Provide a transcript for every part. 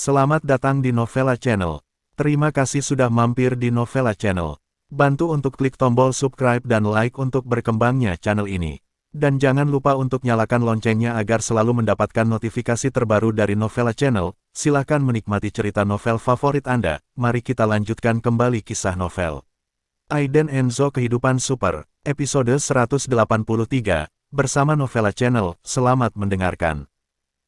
Selamat datang di Novella Channel. Terima kasih sudah mampir di Novella Channel. Bantu untuk klik tombol subscribe dan like untuk berkembangnya channel ini. Dan jangan lupa untuk nyalakan loncengnya agar selalu mendapatkan notifikasi terbaru dari Novella Channel. Silahkan menikmati cerita novel favorit Anda. Mari kita lanjutkan kembali kisah novel Aiden Enzo Kehidupan Super, episode 183, bersama Novella Channel. Selamat mendengarkan.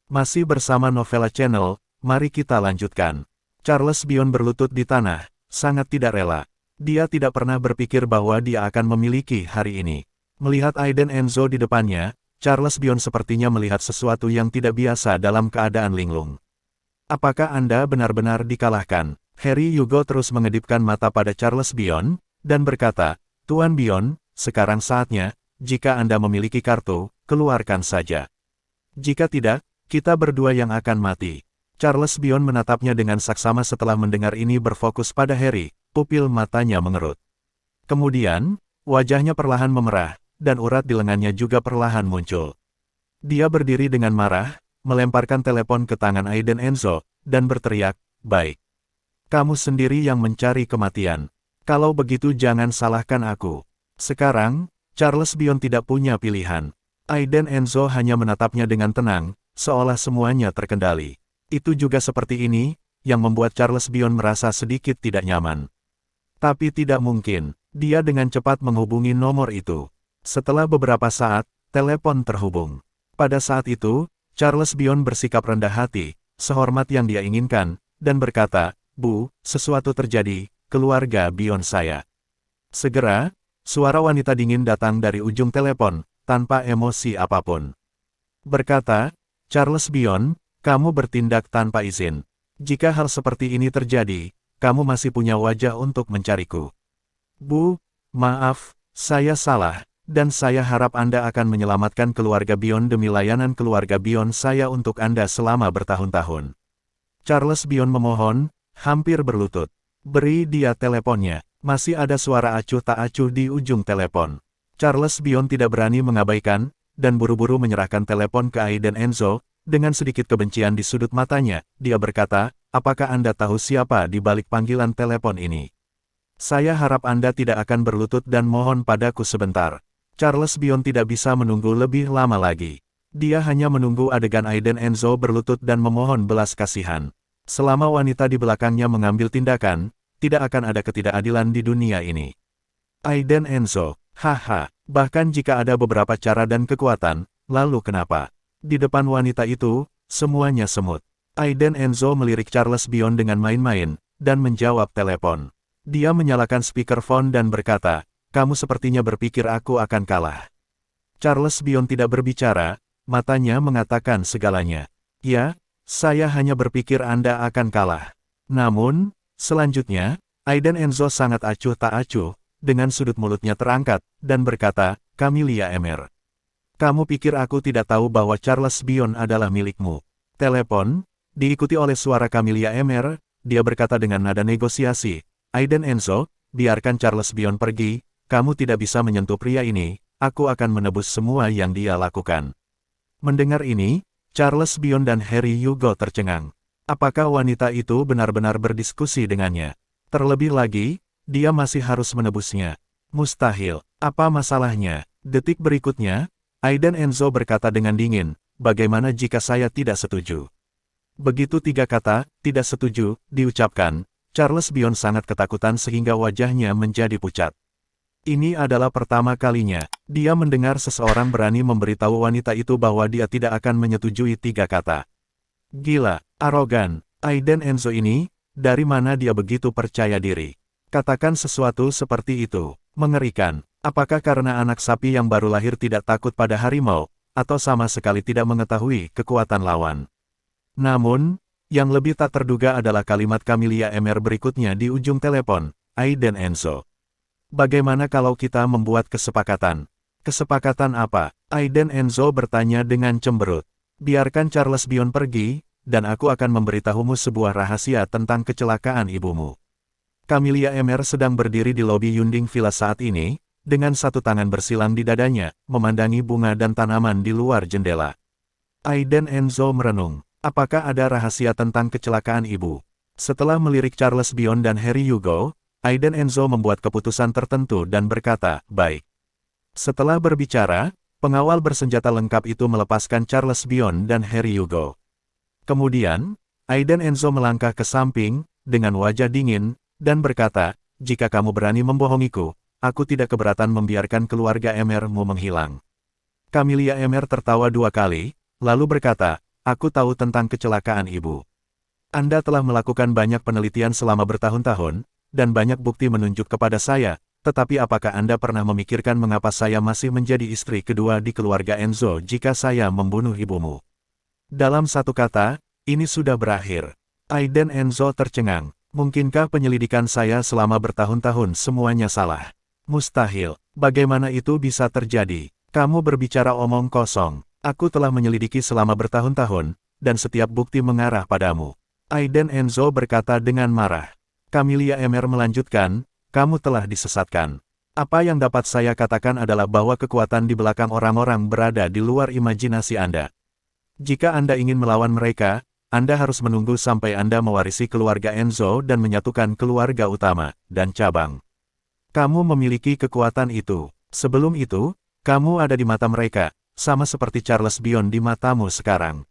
Masih bersama Novella Channel, mari kita lanjutkan. Charles Bion berlutut di tanah, sangat tidak rela. Dia tidak pernah berpikir bahwa dia akan memiliki hari ini. Melihat Aiden Enzo di depannya, Charles Bion sepertinya melihat sesuatu yang tidak biasa dalam keadaan linglung. Apakah Anda benar-benar dikalahkan? Harry Yugo terus mengedipkan mata pada Charles Bion, dan berkata, Tuan Bion, sekarang saatnya, jika Anda memiliki kartu, keluarkan saja. Jika tidak, kita berdua yang akan mati. Charles Bion menatapnya dengan saksama setelah mendengar ini berfokus pada Harry, pupil matanya mengerut. Kemudian, wajahnya perlahan memerah, dan urat di lengannya juga perlahan muncul. Dia berdiri dengan marah, melemparkan telepon ke tangan Aiden Enzo, dan berteriak, baik. Kamu sendiri yang mencari kematian. Kalau begitu jangan salahkan aku. Sekarang, Charles Bion tidak punya pilihan. Aiden Enzo hanya menatapnya dengan tenang, seolah semuanya terkendali. Itu juga seperti ini, yang membuat Charles Bion merasa sedikit tidak nyaman. Tapi tidak mungkin, dia dengan cepat menghubungi nomor itu. Setelah beberapa saat, telepon terhubung. Pada saat itu, Charles Bion bersikap rendah hati, sehormat yang dia inginkan, dan berkata, Bu, sesuatu terjadi, keluarga Bion saya. Segera, suara wanita dingin datang dari ujung telepon, tanpa emosi apapun. Berkata, Charles Bion, kamu bertindak tanpa izin. Jika hal seperti ini terjadi, kamu masih punya wajah untuk mencariku. Bu, maaf, saya salah, dan saya harap Anda akan menyelamatkan keluarga Bion demi layanan keluarga Bion saya untuk Anda selama bertahun-tahun. Charles Bion memohon, hampir berlutut. Beri dia teleponnya. Masih ada suara acuh tak acuh di ujung telepon. Charles Bion tidak berani mengabaikan, dan buru-buru menyerahkan telepon ke Aiden Enzo. Dengan sedikit kebencian di sudut matanya, dia berkata, apakah Anda tahu siapa di balik panggilan telepon ini? Saya harap Anda tidak akan berlutut dan mohon padaku sebentar. Charles Bion tidak bisa menunggu lebih lama lagi. Dia hanya menunggu adegan Aiden Enzo berlutut dan memohon belas kasihan. Selama wanita di belakangnya mengambil tindakan, tidak akan ada ketidakadilan di dunia ini. Aiden Enzo, haha, bahkan jika ada beberapa cara dan kekuatan, lalu kenapa? Di depan wanita itu, semuanya semut. Aiden Enzo melirik Charles Bion dengan main-main, dan menjawab telepon. Dia menyalakan speakerphone dan berkata, kamu sepertinya berpikir aku akan kalah. Charles Bion tidak berbicara, matanya mengatakan segalanya. Ya, saya hanya berpikir Anda akan kalah. Namun, selanjutnya, Aiden Enzo sangat acuh tak acuh, dengan sudut mulutnya terangkat, dan berkata, Camelia Emer. Kamu pikir aku tidak tahu bahwa Charles Bion adalah milikmu? Telepon, diikuti oleh suara Camelia Emer, dia berkata dengan nada negosiasi, Aiden Enzo, biarkan Charles Bion pergi, kamu tidak bisa menyentuh pria ini, aku akan menebus semua yang dia lakukan. Mendengar ini, Charles Bion dan Harry Yugo tercengang. Apakah wanita itu benar-benar berdiskusi dengannya? Terlebih lagi, dia masih harus menebusnya. Mustahil, apa masalahnya? Detik berikutnya, Aiden Enzo berkata dengan dingin, bagaimana jika saya tidak setuju? Begitu tiga kata, tidak setuju, diucapkan, Charles Bion sangat ketakutan sehingga wajahnya menjadi pucat. Ini adalah pertama kalinya, dia mendengar seseorang berani memberitahu wanita itu bahwa dia tidak akan menyetujui tiga kata. Gila, arogan, Aiden Enzo ini, dari mana dia begitu percaya diri? Katakan sesuatu seperti itu, mengerikan. Apakah karena anak sapi yang baru lahir tidak takut pada harimau, atau sama sekali tidak mengetahui kekuatan lawan? Namun, yang lebih tak terduga adalah kalimat Camelia Emer berikutnya di ujung telepon, Aiden Enzo. Bagaimana kalau kita membuat kesepakatan? Kesepakatan apa? Aiden Enzo bertanya dengan cemberut. Biarkan Charles Bion pergi, dan aku akan memberitahumu sebuah rahasia tentang kecelakaan ibumu. Camelia Emer sedang berdiri di lobi Yunding Villa saat ini, dengan satu tangan bersilang di dadanya, memandangi bunga dan tanaman di luar jendela. Aiden Enzo merenung. Apakah ada rahasia tentang kecelakaan ibu? Setelah melirik Charles Bion dan Harry Hugo, Aiden Enzo membuat keputusan tertentu dan berkata, baik. Setelah berbicara, pengawal bersenjata lengkap itu melepaskan Charles Bion dan Harry Hugo. Kemudian, Aiden Enzo melangkah ke samping, dengan wajah dingin, dan berkata, jika kamu berani membohongiku, aku tidak keberatan membiarkan keluarga Emermu menghilang. Camelia Emer tertawa 2 kali, lalu berkata, aku tahu tentang kecelakaan ibu. Anda telah melakukan banyak penelitian selama bertahun-tahun, dan banyak bukti menunjuk kepada saya, tetapi apakah Anda pernah memikirkan mengapa saya masih menjadi istri kedua di keluarga Enzo jika saya membunuh ibumu? Dalam satu kata, ini sudah berakhir. Aiden Enzo tercengang. Mungkinkah penyelidikan saya selama bertahun-tahun semuanya salah? Mustahil. Bagaimana itu bisa terjadi? Kamu berbicara omong kosong. Aku telah menyelidiki selama bertahun-tahun, dan setiap bukti mengarah padamu. Aiden Enzo berkata dengan marah. Camelia Emer melanjutkan, kamu telah disesatkan. Apa yang dapat saya katakan adalah bahwa kekuatan di belakang orang-orang berada di luar imajinasi Anda. Jika Anda ingin melawan mereka, Anda harus menunggu sampai Anda mewarisi keluarga Enzo dan menyatukan keluarga utama dan cabang. Kamu memiliki kekuatan itu. Sebelum itu, kamu ada di mata mereka, sama seperti Charles Bion di matamu sekarang.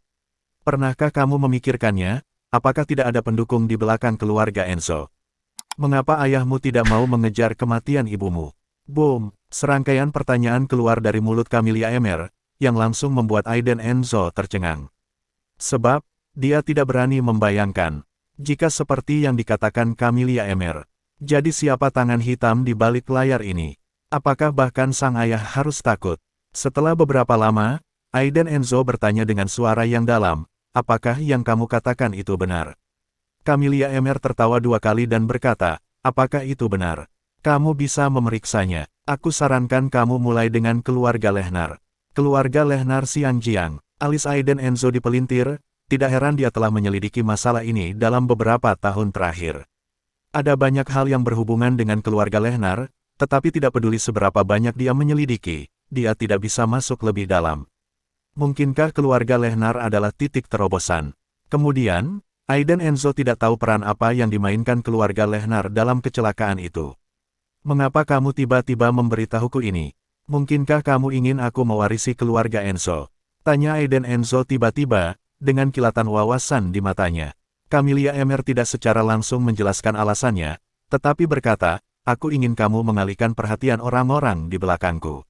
Pernahkah kamu memikirkannya? Apakah tidak ada pendukung di belakang keluarga Enzo? Mengapa ayahmu tidak mau mengejar kematian ibumu? Boom! Serangkaian pertanyaan keluar dari mulut Camelia Emer, yang langsung membuat Aiden Enzo tercengang. Sebab, dia tidak berani membayangkan, jika seperti yang dikatakan Camelia Emer. Jadi siapa tangan hitam di balik layar ini? Apakah bahkan sang ayah harus takut? Setelah beberapa lama, Aiden Enzo bertanya dengan suara yang dalam, apakah yang kamu katakan itu benar? Camelia Emer tertawa 2 kali dan berkata, apakah itu benar? Kamu bisa memeriksanya. Aku sarankan kamu mulai dengan keluarga Lehnar. Keluarga Lehnar Xiangjiang. Alis Aiden Enzo dipelintir. Tidak heran dia telah menyelidiki masalah ini dalam beberapa tahun terakhir. Ada banyak hal yang berhubungan dengan keluarga Lehnar, tetapi tidak peduli seberapa banyak dia menyelidiki, dia tidak bisa masuk lebih dalam. Mungkinkah keluarga Lehnar adalah titik terobosan? Kemudian, Aiden Enzo tidak tahu peran apa yang dimainkan keluarga Lehnar dalam kecelakaan itu. Mengapa kamu tiba-tiba memberitahuku ini? Mungkinkah kamu ingin aku mewarisi keluarga Enzo? Tanya Aiden Enzo tiba-tiba, dengan kilatan wawasan di matanya. Camelia Emer tidak secara langsung menjelaskan alasannya, tetapi berkata, aku ingin kamu mengalihkan perhatian orang-orang di belakangku.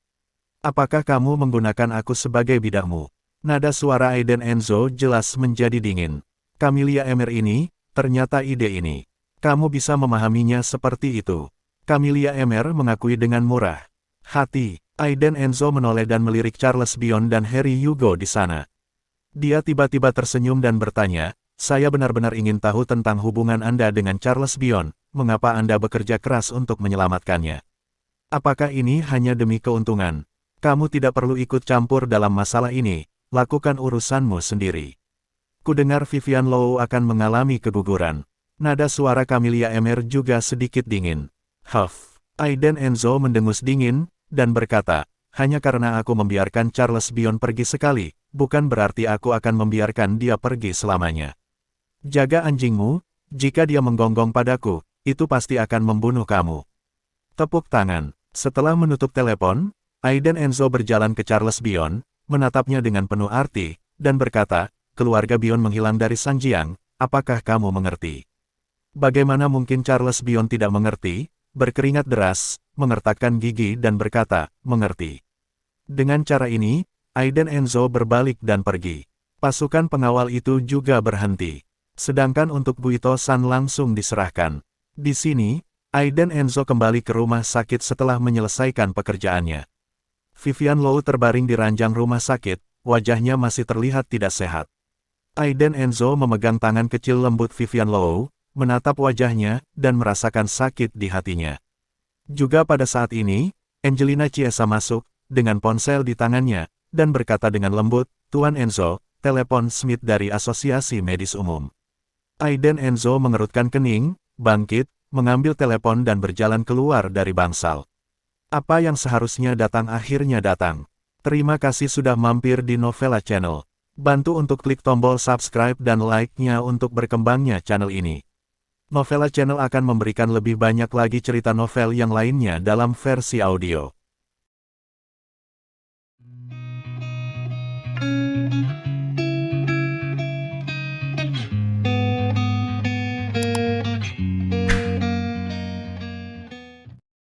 Apakah kamu menggunakan aku sebagai bidakmu? Nada suara Aiden Enzo jelas menjadi dingin. Camelia Emer ini, ternyata ide ini. Kamu bisa memahaminya seperti itu. Camelia Emer mengakui dengan murah hati. Aiden Enzo menoleh dan melirik Charles Bion dan Harry Hugo di sana. Dia tiba-tiba tersenyum dan bertanya, saya benar-benar ingin tahu tentang hubungan Anda dengan Charles Bion, mengapa Anda bekerja keras untuk menyelamatkannya? Apakah ini hanya demi keuntungan? Kamu tidak perlu ikut campur dalam masalah ini, lakukan urusanmu sendiri. Kudengar Vivian Low akan mengalami keguguran. Nada suara Camelia Emer juga sedikit dingin. Huff. Aiden Enzo mendengus dingin, dan berkata, hanya karena aku membiarkan Charles Bion pergi sekali, bukan berarti aku akan membiarkan dia pergi selamanya. Jaga anjingmu, jika dia menggonggong padaku, itu pasti akan membunuh kamu. Tepuk tangan. Setelah menutup telepon, Aiden Enzo berjalan ke Charles Bion, menatapnya dengan penuh arti, dan berkata, keluarga Bion menghilang dari Sanjiang, apakah kamu mengerti? Bagaimana mungkin Charles Bion tidak mengerti? Berkeringat deras, mengertakkan gigi dan berkata, mengerti. Dengan cara ini, Aiden Enzo berbalik dan pergi. Pasukan pengawal itu juga berhenti. Sedangkan untuk Buito-san langsung diserahkan. Di sini, Aiden Enzo kembali ke rumah sakit setelah menyelesaikan pekerjaannya. Vivian Low terbaring di ranjang rumah sakit, wajahnya masih terlihat tidak sehat. Aiden Enzo memegang tangan kecil lembut Vivian Low, menatap wajahnya, dan merasakan sakit di hatinya. Juga pada saat ini, Angelina Chiesa masuk, dengan ponsel di tangannya, dan berkata dengan lembut, Tuan Enzo, telepon Smith dari Asosiasi Medis Umum. Aiden Enzo mengerutkan kening, bangkit, mengambil telepon dan berjalan keluar dari bangsal. Apa yang seharusnya datang akhirnya datang. Terima kasih sudah mampir di Novela Channel. Bantu untuk klik tombol subscribe dan like-nya untuk berkembangnya channel ini. Novela Channel akan memberikan lebih banyak lagi cerita novel yang lainnya dalam versi audio.